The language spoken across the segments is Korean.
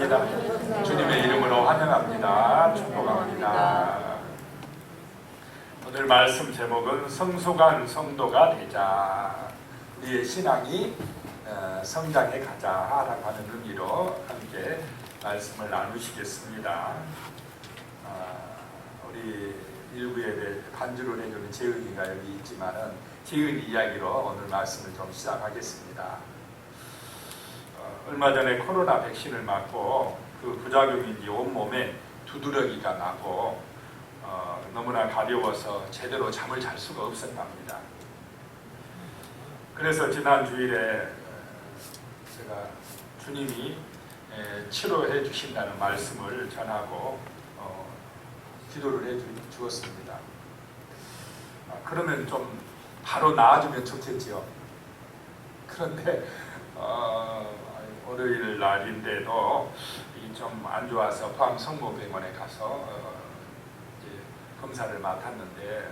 감사합니다. 주님의 이름으로 환영합니다. 축복합니다. 오늘 말씀 제목은 성숙한 성도가 되자. 우리의 신앙이 성장해 가자라고 하는 의미로 함께 말씀을 나누시겠습니다. 우리 일부 예배 반주를 해주는 재은이가 여기 있지만은 재은이 이야기로 오늘 말씀을 좀 시작하겠습니다. 얼마 전에 코로나 백신을 맞고 그 부작용인지 온몸에 두드러기가 나고 너무나 가려워서 제대로 잠을 잘 수가 없었답니다. 그래서 지난 주일에 제가 주님이 치료해 주신다는 말씀을 전하고 기도를 해 주었습니다. 그러면 좀 바로 나아지면 좋겠지요. 그런데 월요일 날인데도 좀 안 좋아서 포항 성모병원에 가서 이제 검사를 맡았는데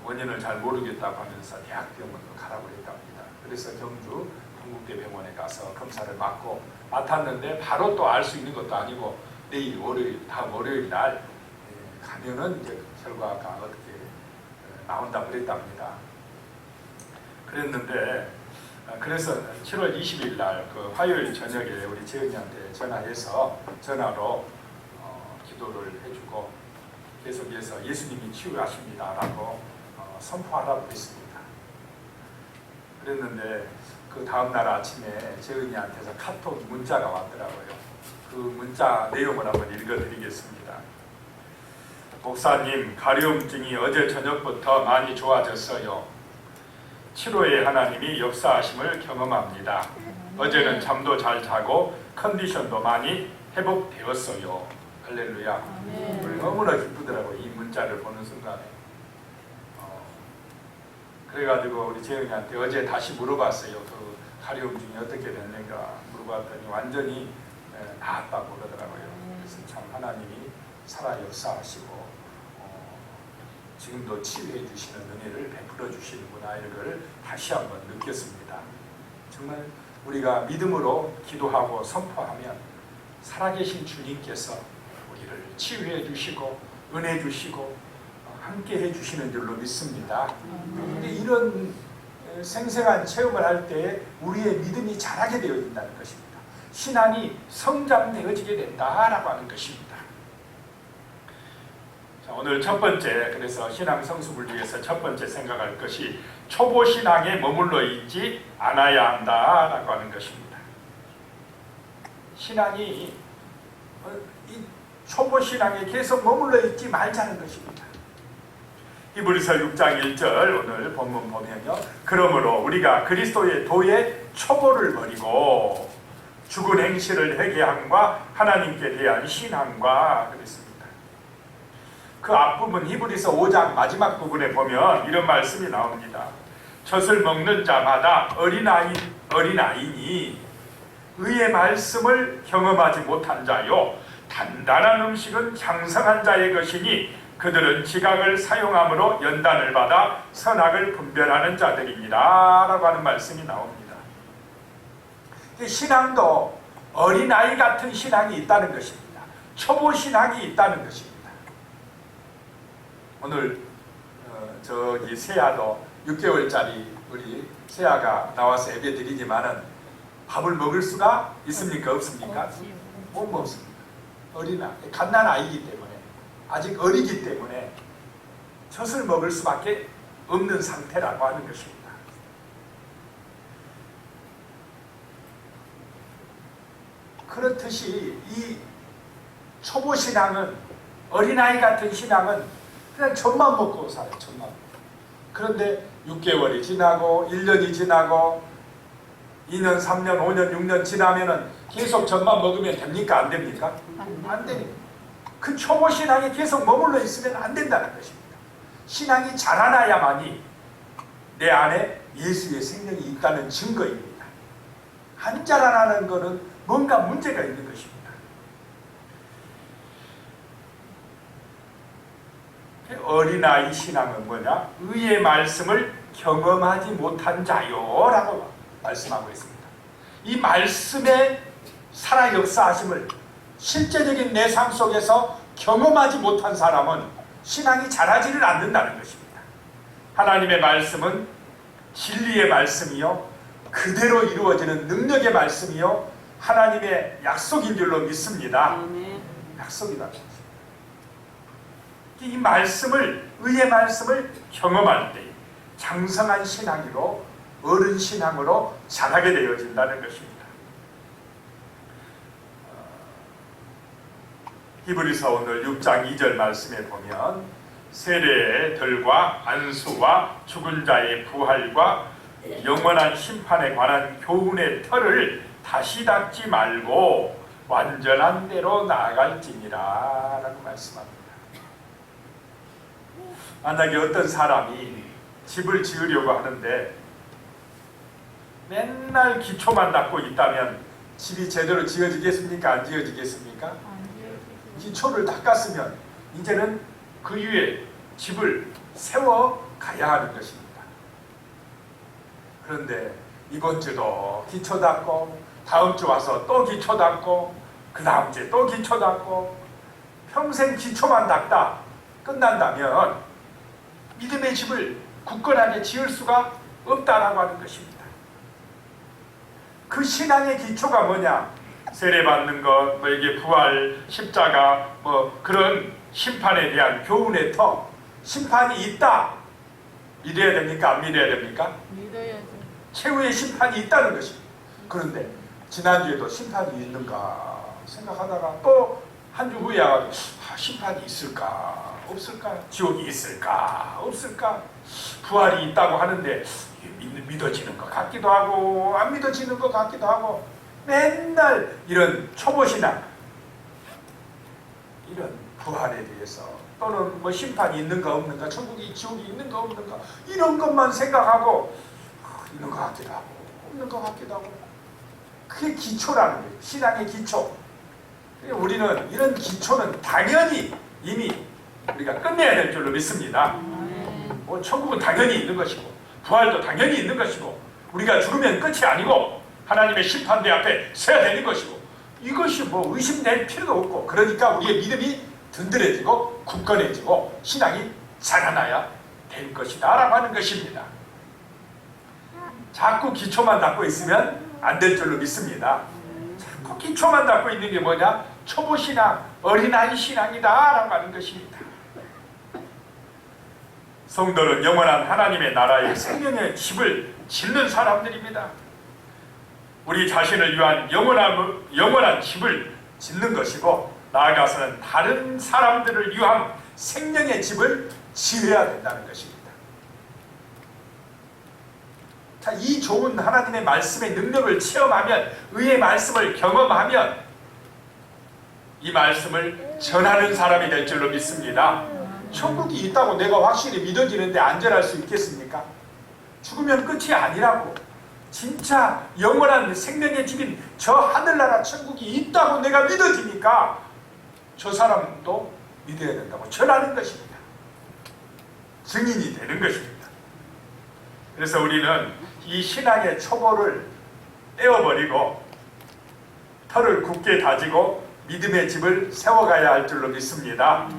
원인을 잘 모르겠다고 하면서 대학병원으로 가라고 했답니다. 그래서 경주 동국대병원에 가서 검사를 맡았는데 바로 또 알 수 있는 것도 아니고 내일 월요일, 다음 월요일 날 가면은 이제 결과가 어떻게 나온다고 그랬답니다. 그랬는데 그래서 7월 20일 날 그 화요일 저녁에 우리 재은이한테 전화로 기도를 해주고 계속해서 예수님이 치유하십니다라고 선포하라고 했습니다. 그랬는데 그 다음날 아침에 재은이한테서 카톡 문자가 왔더라고요. 그 문자 내용을 한번 읽어드리겠습니다. 목사님, 가려움증이 어제 저녁부터 많이 좋아졌어요. 치료의 하나님이 역사하심을 경험합니다. 어제는 잠도 잘 자고 컨디션도 많이 회복되었어요. 할렐루야. 너무나 기쁘더라고요. 이 문자를 보는 순간에. 그래가지고 우리 재영이한테 어제 다시 물어봤어요. 그 가려움증이 어떻게 됐는가 물어봤더니 완전히 나았다고 그러더라고요. 그래서 참 하나님이 살아 역사하시고 지금도 치유해 주시는 은혜를 베풀어 주시는구나, 이걸 다시 한번 느꼈습니다. 정말 우리가 믿음으로 기도하고 선포하면 살아계신 주님께서 우리를 치유해 주시고 은혜 주시고 함께 해 주시는 줄로 믿습니다. 근데 이런 생생한 체험을 할 때 우리의 믿음이 자라게 되어진다는 것입니다. 신앙이 성장되어지게 된다라고 하는 것입니다. 자, 오늘 첫 번째, 그래서 신앙 성숙을 위해서 첫 번째 생각할 것이 초보 신앙에 머물러 있지 않아야 한다라고 하는 것입니다. 신앙이 이 초보 신앙에 계속 머물러 있지 말자는 것입니다. 히브리서 6장 1절 오늘 본문 보면요, 그러므로 우리가 그리스도의 도의 초보를 버리고 죽은 행실을 회개함과 하나님께 대한 신앙과 그랬습니다. 그 앞부분 히브리서 5장 마지막 부분에 보면 이런 말씀이 나옵니다. 젖을 먹는 자마다 어린아이니 의의 말씀을 경험하지 못한 자요 단단한 음식은 장성한 자의 것이니 그들은 지각을 사용함으로 연단을 받아 선악을 분별하는 자들입니다 라고 하는 말씀이 나옵니다. 신앙도 어린아이 같은 신앙이 있다는 것입니다. 초보 신앙이 있다는 것입니다. 오늘 저기 세아도 6개월짜리 우리 세아가 나와서 예배 드리지만은 밥을 먹을 수가 있습니까? 없습니까? 못 먹습니다. 어린아이, 갓난아이이기 때문에, 아직 어리기 때문에 젖을 먹을 수밖에 없는 상태라고 하는 것입니다. 그렇듯이 이 초보 신앙은, 어린아이 같은 신앙은 그냥 젖만 먹고 살아요. 젖만. 그런데 6개월이 지나고 1년이 지나고 2년, 3년, 5년, 6년 지나면은 계속 젖만 먹으면 됩니까? 안 됩니까? 안 됩니다. 그 초보 신앙에 계속 머물러 있으면 안 된다는 것입니다. 신앙이 자라나야만이 내 안에 예수의 생명이 있다는 증거입니다. 안 자라나는 것은 뭔가 문제가 있는 것입니다. 어린아이 신앙은 뭐냐? 의의 말씀을 경험하지 못한 자요 라고 말씀하고 있습니다. 이 말씀의 살아 역사하심을 실제적인 내 삶 속에서 경험하지 못한 사람은 신앙이 자라지를 않는다는 것입니다. 하나님의 말씀은 진리의 말씀이요, 그대로 이루어지는 능력의 말씀이요, 하나님의 약속인 줄로 믿습니다. 약속이다. 이 말씀을, 의의 말씀을 경험할 때 장성한 신앙으로, 어른 신앙으로 자라게 되어진다는 것입니다. 히브리서 오늘 6장 2절 말씀에 보면 세례의 덜과 안수와 죽은 자의 부활과 영원한 심판에 관한 교훈의 털을 다시 닫지 말고 완전한 대로 나아갈지니라 라고 말씀합니다. 만약에 어떤 사람이 집을 지으려고 하는데 맨날 기초만 닦고 있다면 집이 제대로 지어지겠습니까? 안 지어지겠습니까? 기초를 닦았으면 이제는 그 위에 집을 세워가야 하는 것입니다. 그런데 이번 주도 기초 닦고, 다음 주 와서 또 기초 닦고, 그 다음 주에 또 기초 닦고, 평생 기초만 닦다 끝난다면 믿음의 집을 굳건하게 지을 수가 없다라고 하는 것입니다. 그 신앙의 기초가 뭐냐? 세례받는 것, 뭐 이게 부활, 십자가, 뭐 그런 심판에 대한 교훈의 터, 심판이 있다. 믿어야 됩니까? 안 믿어야 됩니까? 믿어야죠. 최후의 심판이 있다는 것입니다. 그런데 지난주에도 심판이 있는가 생각하다가 또 한 주 후에 와가지고 심판이 있을까? 없을까? 지옥이 있을까? 없을까? 부활이 있다고 하는데 믿어지는 것 같기도 하고 안 믿어지는 것 같기도 하고 맨날 이런 초보신앙, 이런 부활에 대해서 또는 뭐 심판이 있는가 없는가, 천국이 지옥이 있는가 없는가 이런 것만 생각하고 있는 것 같기도 하고 없는 것 같기도 하고, 그게 기초라는 거예요. 신앙의 기초. 우리는 이런 기초는 당연히 이미 우리가 끝내야 될 줄로 믿습니다. 뭐 천국은 당연히 있는 것이고 부활도 당연히 있는 것이고 우리가 죽으면 끝이 아니고 하나님의 심판대 앞에 서야 되는 것이고, 이것이 뭐 의심될 필요가 없고, 그러니까 우리의 믿음이 든든해지고 굳건해지고 신앙이 자라나야 될 것이다 라고 하는 것입니다. 자꾸 기초만 닦고 있으면 안 될 줄로 믿습니다. 자꾸 기초만 닦고 있는 게 뭐냐? 초보신앙, 어린아이 신앙이다 라고 하는 것입니다. 성도는 영원한 하나님의 나라의 생명의 집을 짓는 사람들입니다. 우리 자신을 위한 영원한 집을 짓는 것이고, 나아가서는 다른 사람들을 위한 생명의 집을 지어야 된다는 것입니다. 자, 이 좋은 하나님의 말씀의 능력을 체험하면, 의의 말씀을 경험하면 이 말씀을 전하는 사람이 될 줄로 믿습니다. 천국이 있다고 내가 확실히 믿어지는데 안전할 수 있겠습니까? 죽으면 끝이 아니라고, 진짜 영원한 생명의 집인 저 하늘나라 천국이 있다고 내가 믿어지니까 저 사람도 믿어야 된다고 전하는 것입니다. 증인이 되는 것입니다. 그래서 우리는 이 신앙의 초보를 떼어버리고 털을 굳게 다지고 믿음의 집을 세워가야 할 줄로 믿습니다.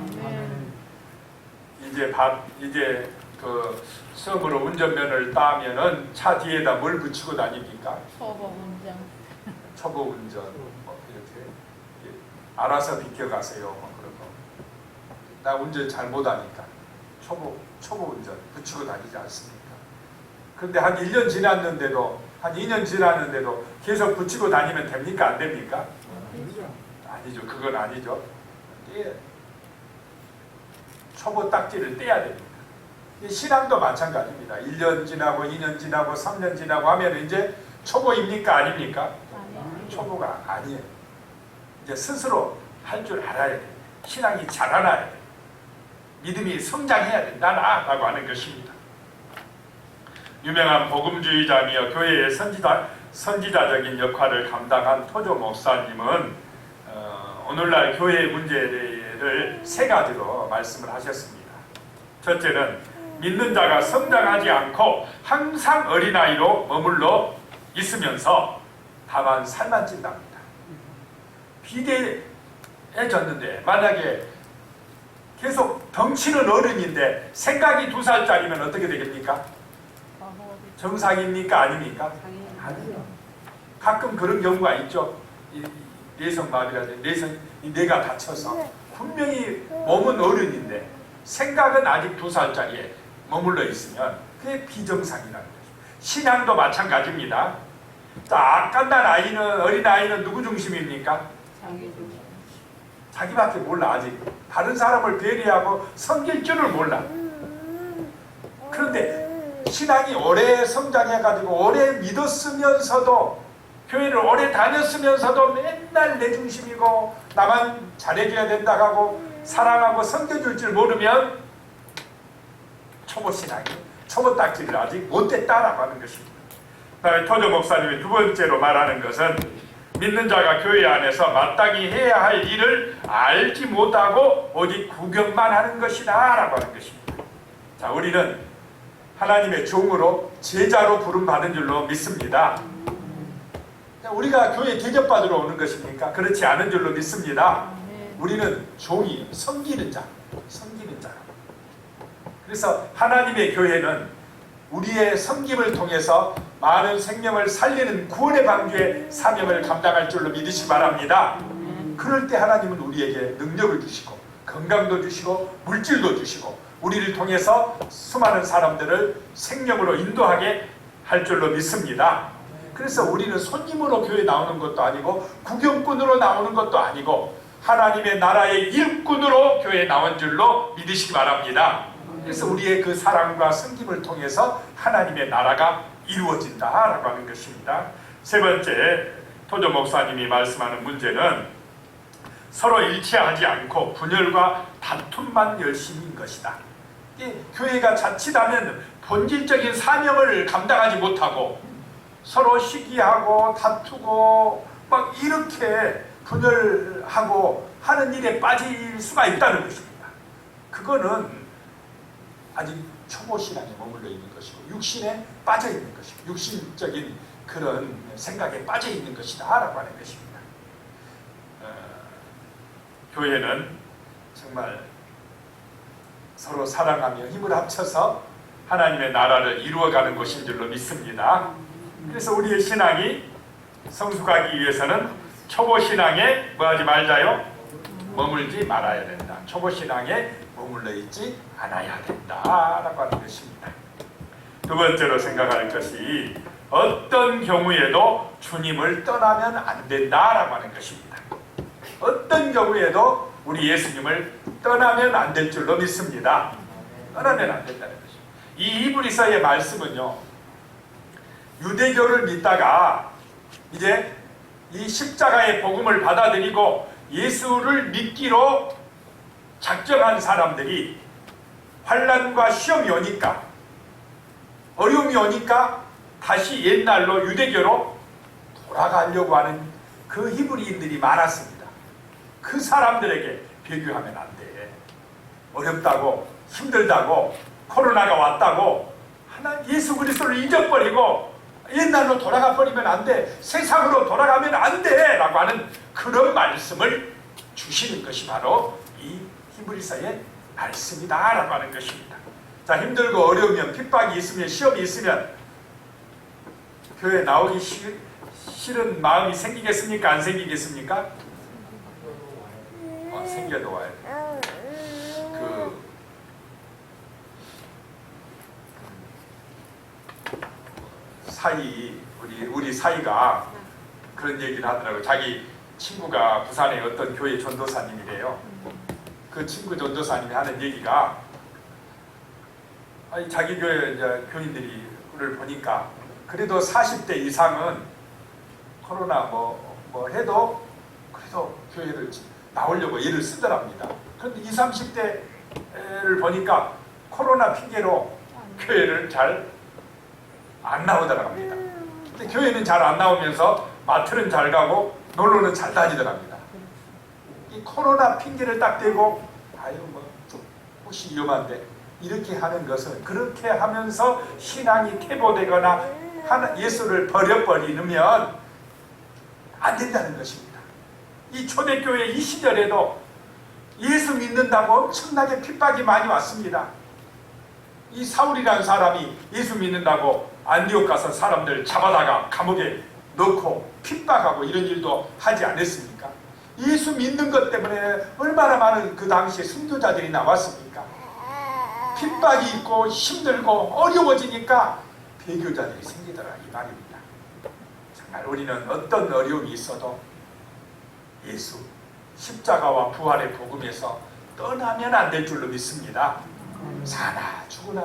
이제 그 수업으로 운전면허를 따면은 차 뒤에다 뭘 붙이고 다닙니까? 초보 운전. 초보 운전, 뭐 이렇게 알아서 비켜가세요, 뭐 그런 거. 나 운전 잘 못하니까 초보 운전 붙이고 다니지 않습니까? 그런데 한 1년 지났는데도, 한 2년 지났는데도 계속 붙이고 다니면 됩니까? 안 됩니까? 아니죠. 그건 아니죠. 초보 딱지를 떼야 됩니다. 신앙도 마찬가지입니다. 1년 지나고 2년 지나고 3년 지나고 하면 이제 초보입니까? 아닙니까? 초보가 아니에요. 이제 스스로 할 줄 알아야 돼요. 신앙이 자라나야 돼요. 믿음이 성장해야 된다라고 하는 것입니다. 유명한 복음주의자이며 교회의 선지자적인 역할을 감당한 토조 목사님은 오늘날 교회의 문제를 세 가지로 말씀을 하셨습니다. 첫째는 믿는 자가 성장하지 않고 항상 어린아이로 머물러 있으면서 다만 살만 찐답니다. 비대해졌는데 만약에 계속 덩치는 어른인데 생각이 2살짜리면 어떻게 되겠습니까? 정상입니까? 아닙니까? 아니요. 가끔 그런 경우가 있죠. 내성마비라든지 뇌가 다쳐서 분명히 몸은 어른인데 생각은 아직 2살짜리에 머물러 있으면 그게 비정상이라는 거죠. 신앙도 마찬가지입니다. 자, 악간단 아이는, 어린아이는 누구 중심입니까? 자기밖에 몰라. 아직 다른 사람을 배려하고 섬길 줄을 몰라. 그런데 신앙이 오래 성장해가지고 오래 믿었으면서도 교회를 오래 다녔으면서도 맨날 내 중심이고 나만 잘해줘야 된다 하고 사랑하고 섬겨줄 줄 모르면 초보신앙이 초보딱지를 아직 못됐다라고 하는 것입니다. 그다음에 토조 목사님이 두 번째로 말하는 것은 믿는 자가 교회 안에서 마땅히 해야 할 일을 알지 못하고 오직 구경만 하는 것이다 라고 하는 것입니다. 자, 우리는 하나님의 종으로 제자로 부름받은 줄로 믿습니다. 우리가 교회 대접받으러 오는 것입니까? 그렇지 않은 줄로 믿습니다. 우리는 종이 섬기는 자, 섬기는 자. 그래서 하나님의 교회는 우리의 섬김을 통해서 많은 생명을 살리는 구원의 방주의 사명을 감당할 줄로 믿으시기 바랍니다. 그럴 때 하나님은 우리에게 능력을 주시고 건강도 주시고 물질도 주시고 우리를 통해서 수많은 사람들을 생명으로 인도하게 할 줄로 믿습니다. 그래서 우리는 손님으로 교회 나오는 것도 아니고 구경꾼으로 나오는 것도 아니고 하나님의 나라의 일꾼으로 교회에 나온 줄로 믿으시기 바랍니다. 그래서 우리의 그 사랑과 섬김을 통해서 하나님의 나라가 이루어진다라고 하는 것입니다. 세 번째, 토조 목사님이 말씀하는 문제는 서로 일치하지 않고 분열과 다툼만 열심인 것이다. 교회가 자칫하면 본질적인 사명을 감당하지 못하고 서로 시기하고 다투고 막 이렇게 분열하고 하는 일에 빠질 수가 있다는 것입니다. 그거는 아직 초보신앙에 머물러 있는 것이고 육신에 빠져 있는 것이고 육신적인 그런 생각에 빠져 있는 것이다 라고 하는 것입니다. 교회는 정말 서로 사랑하며 힘을 합쳐서 하나님의 나라를 이루어가는 곳인 줄로 믿습니다. 그래서 우리의 신앙이 성숙하기 위해서는 초보신앙에 뭐하지 말자요? 머물지 말아야 된다. 초보신앙에 머물러 있지 않아야 된다라고 하는 것입니다. 두 번째로 생각할 것이 어떤 경우에도 주님을 떠나면 안 된다라고 하는 것입니다. 어떤 경우에도 우리 예수님을 떠나면 안 될 줄로 믿습니다. 떠나면 안 된다는 것입니다. 이 히브리서의 말씀은요, 유대교를 믿다가 이제 이 십자가의 복음을 받아들이고 예수를 믿기로 작정한 사람들이 환난과 시험이 오니까 어려움이 오니까 다시 옛날로 유대교로 돌아가려고 하는 그 히브리인들이 많았습니다. 그 사람들에게 비교하면 안 돼. 어렵다고 힘들다고 코로나가 왔다고 예수 그리스도를 잊어버리고 옛날로 돌아가 버리면 안 돼. 세상으로 돌아가면 안 돼 라고 하는 그런 말씀을 주시는 것이 바로 이 히브리서의 말씀이다 라고 하는 것입니다. 자, 힘들고 어려우면 핍박이 있으면 시험이 있으면 교회 나오기 싫은 마음이 생기겠습니까? 안 생기겠습니까? 생겨도 와요. 우리 사이가 그런 얘기를 하더라고요. 자기 친구가 부산의 어떤 교회 전도사님이래요. 그 친구 전도사님이 하는 얘기가 자기 교회 이제 교인들을 보니까 그래도 40대 이상은 코로나 뭐 해도 그래도 교회를 나오려고 애를 쓰더랍니다. 그런데 20, 30대를 보니까 코로나 핑계로 교회를 잘 안 나오더랍니다. 근데 교회는 잘 안 나오면서 마트는 잘 가고 놀러는 잘 다니더랍니다. 이 코로나 핑계를 딱 대고 좀 혹시 위험한데 이렇게 하는 것은 그렇게 하면서 신앙이 퇴보되거나 예수를 버려버리면 안 된다는 것입니다. 이 초대교회 이 시절에도 예수 믿는다고 엄청나게 핍박이 많이 왔습니다. 이 사울이라는 사람이 예수 믿는다고 안디옥 가서 사람들 잡아다가 감옥에 넣고 핍박하고 이런 일도 하지 않았습니까? 예수 믿는 것 때문에 얼마나 많은 그 당시에 순교자들이 나왔습니까? 핍박이 있고 힘들고 어려워지니까 배교자들이 생기더라 이 말입니다. 정말 우리는 어떤 어려움이 있어도 예수 십자가와 부활의 복음에서 떠나면 안 될 줄로 믿습니다. 사나 죽으나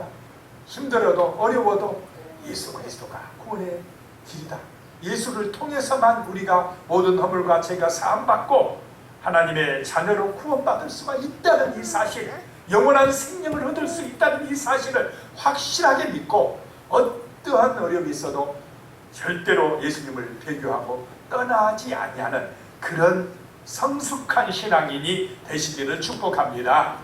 힘들어도 어려워도 예수 그리스도가 구원의 길이다. 예수를 통해서만 우리가 모든 허물과 죄가 사함받고 하나님의 자녀로 구원받을 수가 있다는 이 사실, 영원한 생명을 얻을 수 있다는 이 사실을 확실하게 믿고 어떠한 어려움이 있어도 절대로 예수님을 배교하고 떠나지 아니하는 그런 성숙한 신앙인이 되시기를 축복합니다.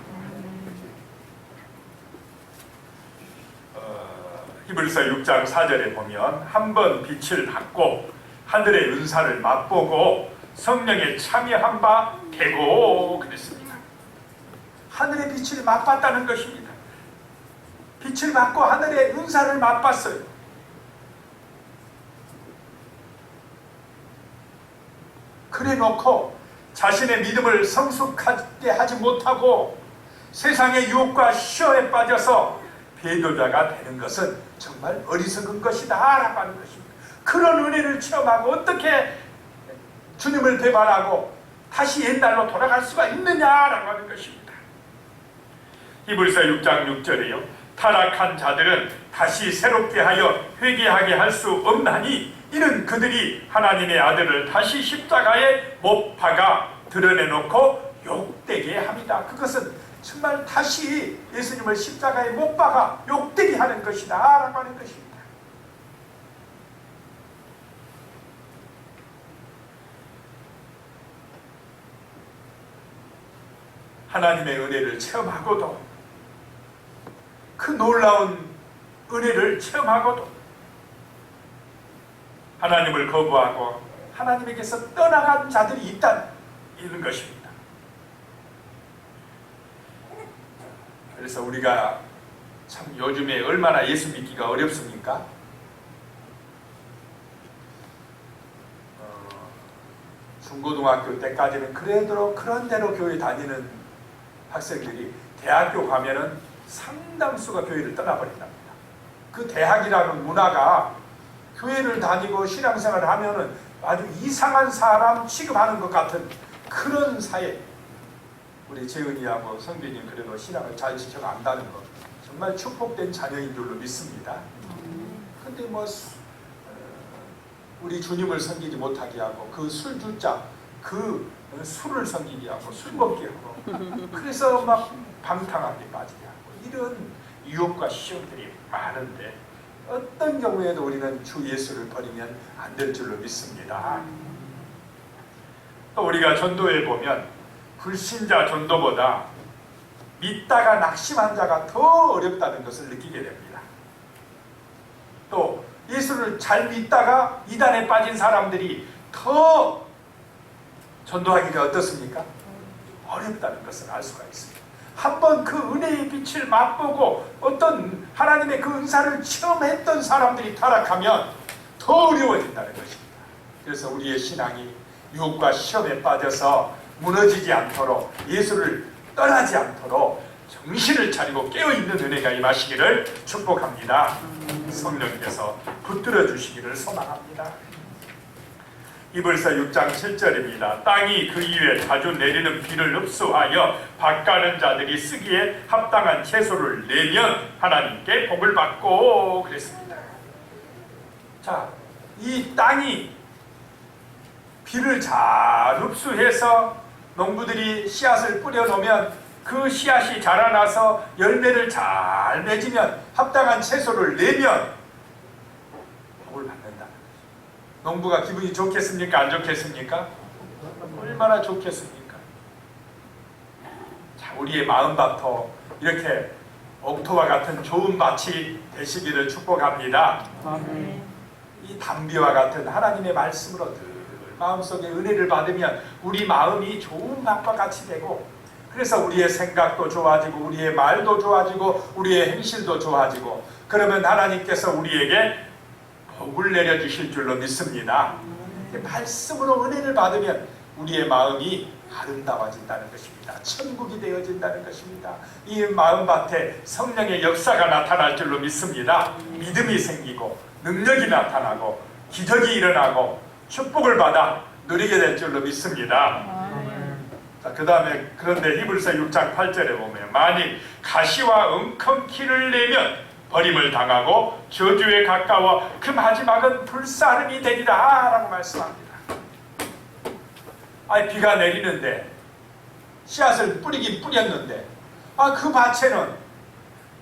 히브리서 6장 4절에 보면 한번 빛을 받고 하늘의 은사를 맛보고 성령에 참여한 바 되고 그랬습니다. 하늘의 빛을 맛봤다는 것입니다. 빛을 받고 하늘의 은사를 맛봤어요. 그래 놓고 자신의 믿음을 성숙하게 하지 못하고 세상의 유혹과 시험에 빠져서 배교자가 되는 것은 정말 어리석은 것이다 라고 하는 것입니다. 그런 은혜를 체험하고 어떻게 주님을 배반하고 다시 옛날로 돌아갈 수가 있느냐라고 하는 것입니다. 히브리서 6장 6절에요. 타락한 자들은 다시 새롭게 하여 회개하게 할 수 없나니 이는 그들이 하나님의 아들을 다시 십자가에 못 박아 드러내놓고 욕되게 합니다. 그것은 정말 다시 예수님을 십자가에 못 박아 욕되게 하는 것이다 라고 하는 것입니다. 하나님의 은혜를 체험하고도 그 놀라운 은혜를 체험하고도 하나님을 거부하고 하나님에게서 떠나간 자들이 있다는 것입니다. 그래서 우리가 참 요즘에 얼마나 예수 믿기가 어렵습니까? 중고등학교 때까지는 그래도 그런 대로 교회 다니는 학생들이 대학교 가면은 상당수가 교회를 떠나버린답니다. 그 대학이라는 문화가 교회를 다니고 신앙생활을 하면은 아주 이상한 사람 취급하는 것 같은 그런 사회. 우리 재은이하고 성빈이 그래도 신앙을 잘 지켜간다는 것 정말 축복된 자녀인 줄로 믿습니다. 근데 뭐 우리 주님을 섬기지 못하게 하고 그 술주자 그 술을 섬기게 하고 술 먹게 하고 그래서 막 방탕하게 빠지게 하고 이런 유혹과 시험들이 많은데 어떤 경우에도 우리는 주 예수를 버리면 안 될 줄로 믿습니다. 또 우리가 전도에 보면 불신자 전도보다 믿다가 낙심한 자가 더 어렵다는 것을 느끼게 됩니다. 또 예수를 잘 믿다가 이단에 빠진 사람들이 더 전도하기가 어떻습니까? 어렵다는 것을 알 수가 있습니다. 한번 그 은혜의 빛을 맛보고 어떤 하나님의 그 은사를 체험했던 사람들이 타락하면 더 어려워진다는 것입니다. 그래서 우리의 신앙이 유혹과 시험에 빠져서 무너지지 않도록 예수를 떠나지 않도록 정신을 차리고 깨어있는 은혜가 임하시기를 축복합니다. 성령께서 붙들어 주시기를 소망합니다. 히브리서 6장 7절입니다. 땅이 그 이외에 자주 내리는 비를 흡수하여 밭가는 자들이 쓰기에 합당한 채소를 내면 하나님께 복을 받고 그랬습니다. 자, 이 땅이 비를 잘 흡수해서 농부들이 씨앗을 뿌려놓으면 그 씨앗이 자라나서 열매를 잘 맺으면 합당한 채소를 내면 복을 받는다. 농부가 기분이 좋겠습니까? 안 좋겠습니까? 얼마나 좋겠습니까? 자, 우리의 마음밭도 이렇게 옥토와 같은 좋은 밭이 되시기를 축복합니다. 이 담비와 같은 하나님의 말씀으로 늘 마음속에 은혜를 받으면 우리 마음이 좋은 맛과 같이 되고, 그래서 우리의 생각도 좋아지고 우리의 말도 좋아지고 우리의 행실도 좋아지고, 그러면 하나님께서 우리에게 복을 내려주실 줄로 믿습니다. 말씀으로 은혜를 받으면 우리의 마음이 아름다워진다는 것입니다. 천국이 되어진다는 것입니다. 이 마음밭에 성령의 역사가 나타날 줄로 믿습니다. 믿음이 생기고 능력이 나타나고 기적이 일어나고 축복을 받아 누리게 될 줄로 믿습니다. 자, 그 다음에 그런데 히브리서 6장 8절에 보면 만일 가시와 엉겅퀴를 내면 버림을 당하고 저주에 가까워 그 마지막은 불사름이 되리라 라고 말씀합니다. 비가 내리는데 씨앗을 뿌리긴 뿌렸는데 그 밭에는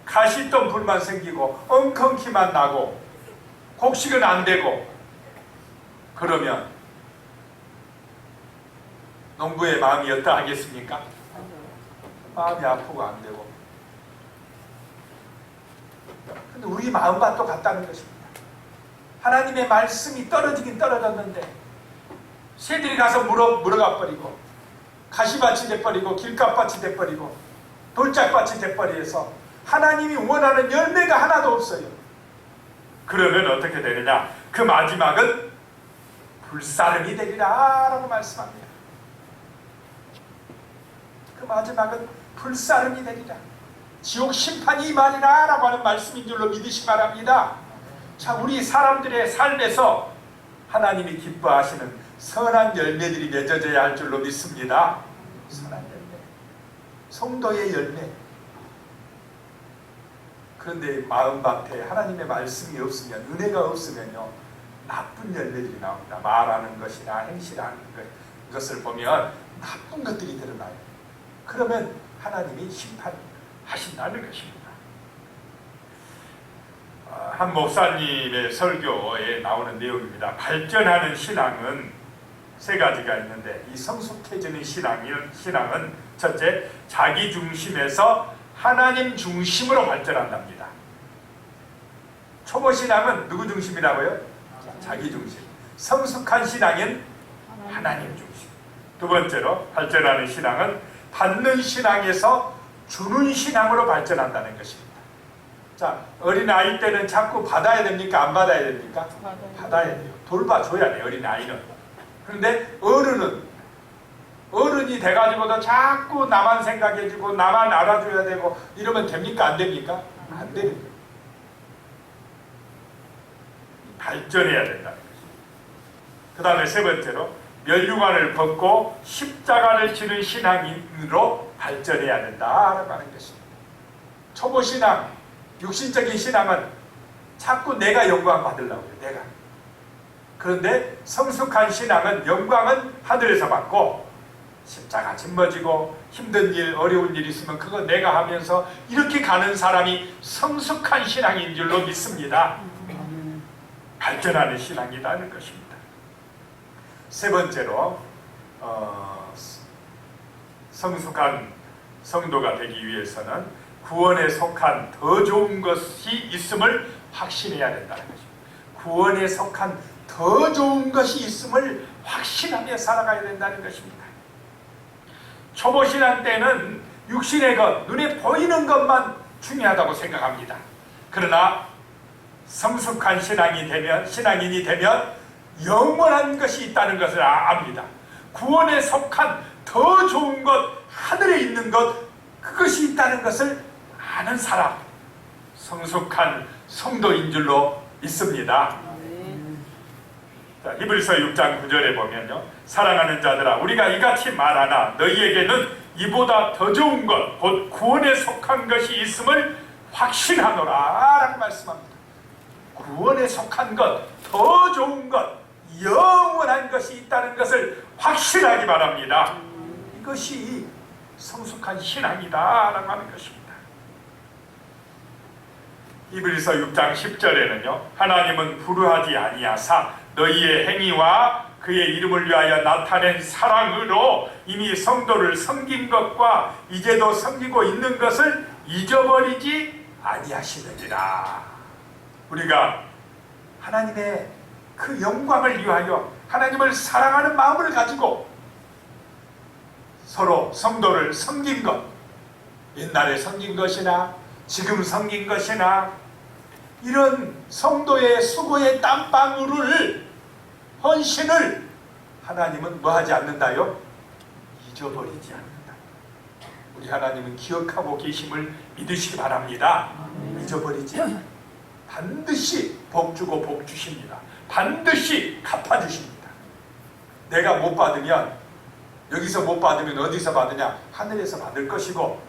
가시덤불만 생기고 엉겅퀴만 나고 곡식은 안 되고, 그러면 농부의 마음이 어떠하겠습니까? 마음이 아프고 안 되고. 근데 우리 마음밭도 같다는 것입니다. 하나님의 말씀이 떨어지긴 떨어졌는데 새들이 가서 물어가 버리고 가시밭이 돼버리고 길가밭이 돼버리고 돌짝밭이 돼버려서 하나님이 원하는 열매가 하나도 없어요. 그러면 어떻게 되느냐? 그 마지막은 불사름이 되리라 라고 말씀합니다. 그 마지막은 불사름이 되리라, 지옥 심판이 임하리라 라고 하는 말씀인 줄로 믿으시 바랍니다. 자, 우리 사람들의 삶에서 하나님이 기뻐하시는 선한 열매들이 맺어져야 할 줄로 믿습니다. 선한 열매, 성도의 열매. 그런데 마음밭에 하나님의 말씀이 없으면, 은혜가 없으면요, 나쁜 열매들이 나옵니다. 말하는 것이나 행실하는 것을 보면 나쁜 것들이 드러나요. 그러면 하나님이 심판하신다는 것입니다. 한 목사님의 설교에 나오는 내용입니다. 발전하는 신앙은 세 가지가 있는데, 이 성숙해지는 신앙은 첫째, 자기 중심에서 하나님 중심으로 발전한답니다. 초보 신앙은 누구 중심이라고요? 자기 중심. 성숙한 신앙은 하나님 중심. 두 번째로 발전하는 신앙은 받는 신앙에서 주는 신앙으로 발전한다는 것입니다. 자, 어린아이 때는 자꾸 받아야 됩니까? 안 받아야 됩니까? 받아야 돼요. 돌봐줘야 돼요, 어린아이는. 그런데 어른이 돼가지고도 자꾸 나만 생각해주고 나만 알아줘야 되고 이러면 됩니까? 안 됩니까? 안 됩니다. 발전해야 된다는 것입니다. 그 다음에 세 번째로 면류관을 벗고 십자가를 지는 신앙인으로 발전해야 된다라고 하는 것입니다. 초보 신앙, 육신적인 신앙은 자꾸 내가 영광 받으려고 해요. 내가. 그런데 성숙한 신앙은 영광은 하늘에서 받고, 십자가 짊어지고 힘든 일, 어려운 일 있으면 그거 내가 하면서 이렇게 가는 사람이 성숙한 신앙인 줄로 믿습니다. 발전하는 신앙이라는 것입니다. 세 번째로 성숙한 성도가 되기 위해서는 구원에 속한 더 좋은 것이 있음을 확신해야 된다는 것입니다. 구원에 속한 더 좋은 것이 있음을 확신하며 살아가야 된다는 것입니다. 초보 신앙 때는 육신의 것, 눈에 보이는 것만 중요하다고 생각합니다. 그러나 성숙한 신앙인이 되면 영원한 것이 있다는 것을 압니다. 구원에 속한 더 좋은 것, 하늘에 있는 것, 그것이 있다는 것을 아는 사람, 성숙한 성도인 줄로 믿습니다. 자, 히브리서 6장 9절에 보면요, 사랑하는 자들아, 우리가 이같이 말하나 너희에게는 이보다 더 좋은 것, 곧 구원에 속한 것이 있음을 확신하노라 라고 말씀합니다. 구원에 속한 것, 더 좋은 것, 영원한 것이 있다는 것을 확신하기 바랍니다. 이것이 성숙한 신앙이다 라고 하는 것입니다. 히브리서 6장 10절에는요, 하나님은 불의하지 아니하사 너희의 행위와 그의 이름을 위하여 나타낸 사랑으로 이미 성도를 섬긴 것과 이제도 섬기고 있는 것을 잊어버리지 아니하시느니라. 우리가 하나님의 그 영광을 위하여 하나님을 사랑하는 마음을 가지고 서로 성도를 섬긴 것, 옛날에 섬긴 것이나 지금 섬긴 것이나 이런 성도의 수고의 땀방울을, 헌신을 하나님은 뭐하지 않는다요? 잊어버리지 않는다. 우리 하나님은 기억하고 계심을 믿으시기 바랍니다. 잊어버리지 않는다. 반드시 복주고 복주십니다. 반드시 갚아주십니다. 내가 못 받으면, 여기서 못 받으면 어디서 받으냐? 하늘에서 받을 것이고,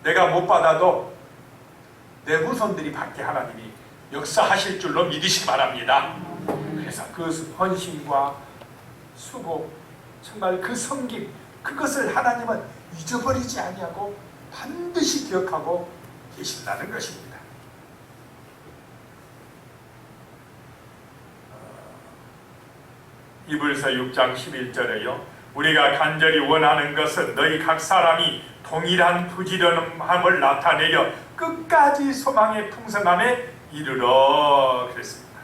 내가 못 받아도 내 후손들이 받게 하나님이 역사하실 줄로 믿으시기 바랍니다. 그래서 그 헌신과 수고, 정말 그 섬김, 그것을 하나님은 잊어버리지 아니하고 반드시 기억하고 계신다는 것입니다. 이불서 6장 11절에요. 우리가 간절히 원하는 것은 너희 각 사람이 동일한 부지런함을 나타내려 끝까지 소망의 풍성함에 이르러 그랬습니다.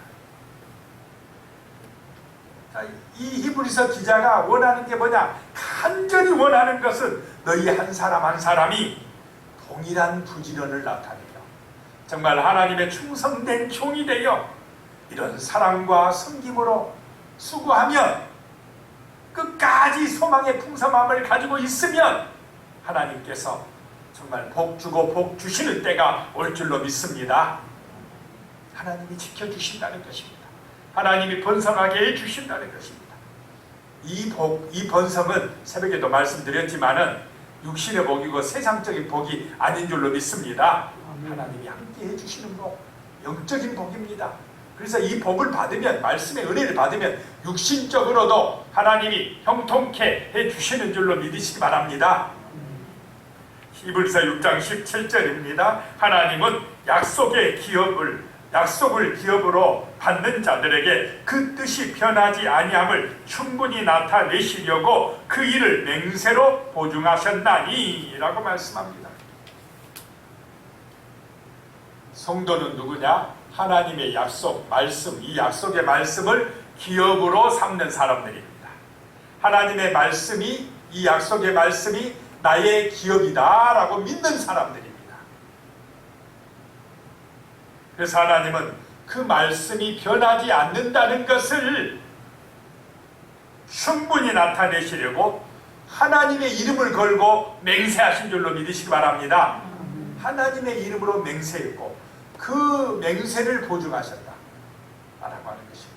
자, 이 히브리서 기자가 원하는 게 뭐냐? 간절히 원하는 것은 너희 한 사람 한 사람이 동일한 부지런을 나타내려 정말 하나님의 충성된 종이 되어 이런 사랑과 섬김으로 수고하면, 끝까지 소망의 풍성함을 가지고 있으면 하나님께서 정말 복주고 복주시는 때가 올 줄로 믿습니다. 하나님이 지켜주신다는 것입니다. 하나님이 번성하게 해주신다는 것입니다. 이 번성은 새벽에도 말씀드렸지만은 육신의 복이고 세상적인 복이 아닌 줄로 믿습니다. 하나님이 함께 해주시는 복, 영적인 복입니다. 그래서 이 복을 받으면, 말씀의 은혜를 받으면 육신적으로도 하나님이 형통케 해주시는 줄로 믿으시기 바랍니다. 히브리서 6장 17절입니다. 하나님은 약속을 기업으로 받는 자들에게 그 뜻이 변하지 아니함을 충분히 나타내시려고 그 일을 맹세로 보증하셨나니 라고 말씀합니다. 성도는 누구냐? 하나님의 약속, 말씀, 이 약속의 말씀을 기업으로 삼는 사람들입니다. 하나님의 말씀이, 이 약속의 말씀이 나의 기업이다 라고 믿는 사람들입니다. 그래서 하나님은 그 말씀이 변하지 않는다는 것을 충분히 나타내시려고 하나님의 이름을 걸고 맹세하신 줄로 믿으시기 바랍니다. 하나님의 이름으로 맹세했고 그 맹세를 보증하셨다 라고 하는 것입니다.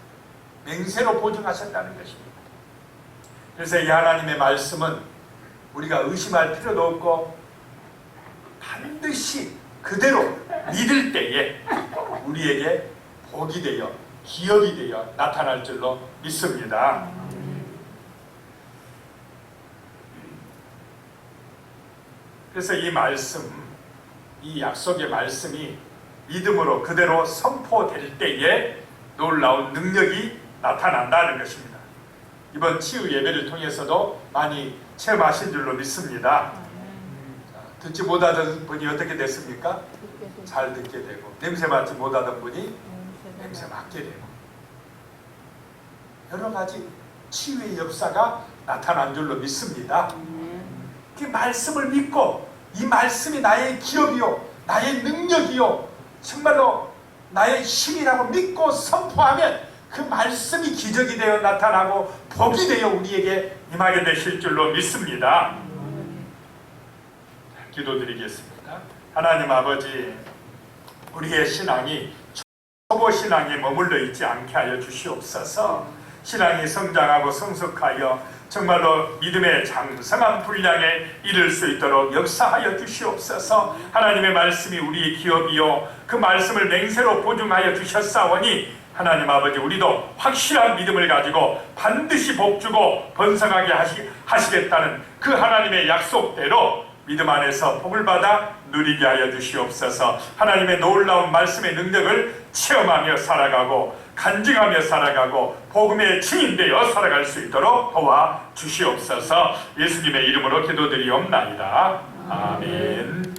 맹세로 보증하셨다는 것입니다. 그래서 이 하나님의 말씀은 우리가 의심할 필요도 없고 반드시 그대로 믿을 때에 우리에게 복이 되어 기업이 되어 나타날 줄로 믿습니다. 그래서 이 말씀, 이 약속의 말씀이 믿음으로 그대로 선포될 때에 놀라운 능력이 나타난다는 것입니다. 이번 치유 예배를 통해서도 많이 체험하신 줄로 믿습니다. 듣지 못하던 분이 어떻게 됐습니까? 잘 듣게 되고, 냄새 맡지 못하던 분이 냄새 맡게 되고, 여러 가지 치유의 역사가 나타난 줄로 믿습니다. 그 말씀을 믿고 이 말씀이 나의 기업이요, 나의 능력이요, 정말로 나의 힘이라고 믿고 선포하면 그 말씀이 기적이 되어 나타나고 복이 되어 우리에게 임하게 되실 줄로 믿습니다. 기도드리겠습니다. 하나님 아버지, 우리의 신앙이 초보 신앙에 머물러 있지 않게 하여 주시옵소서. 신앙이 성장하고 성숙하여 정말로 믿음의 장성한 분량에 이를 수 있도록 역사하여 주시옵소서. 하나님의 말씀이 우리의 기업이요, 그 말씀을 맹세로 보증하여 주셨사오니 하나님 아버지, 우리도 확실한 믿음을 가지고 반드시 복주고 번성하게 하시겠다는 그 하나님의 약속대로 믿음 안에서 복을 받아 누리게 하여 주시옵소서. 하나님의 놀라운 말씀의 능력을 체험하며 살아가고 간증하며 살아가고 복음의 증인되어 살아갈 수 있도록 도와 주시옵소서. 예수님의 이름으로 기도드리옵나이다. 아멘.